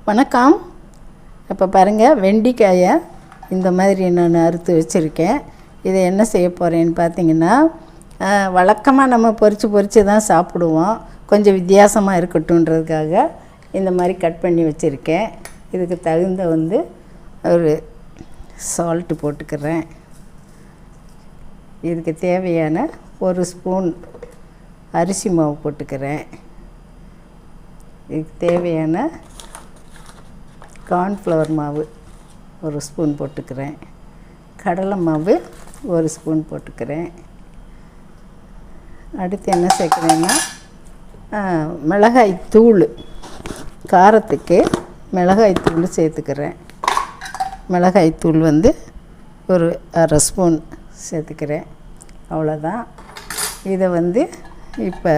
வணக்கம். இப்போ பாருங்கள், வெண்டிக்காயை இந்த மாதிரி நான் அறுத்து வச்சுருக்கேன். இதை என்ன செய்ய போகிறேன்னு பார்த்தீங்கன்னா, வழக்கமாக நம்ம பொரித்து தான் சாப்பிடுவோம். கொஞ்சம் வித்தியாசமாக இருக்கட்டும்ன்றதுக்காக இந்த மாதிரி கட் பண்ணி வச்சுருக்கேன். இதுக்கு தகுந்த ஒரு சால்ட்டு போட்டுக்கிறேன். இதுக்கு தேவையான 1 ஸ்பூன் அரிசி மாவு போட்டுக்கிறேன். இதுக்கு தேவையான கார்ன்ஃப்ளவர் மாவு 1 ஸ்பூன் போட்டுக்கிறேன். கடலை மாவு 1 ஸ்பூன் போட்டுக்கிறேன். அடுத்து என்ன சேர்க்குறேன்னா, மிளகாய் தூள், காரத்துக்கு மிளகாய் தூள் சேர்த்துக்கிறேன். மிளகாய் தூள் ஒரு 1/2 ஸ்பூன் சேர்த்துக்கிறேன். அவ்வளோதான். இதை இப்போ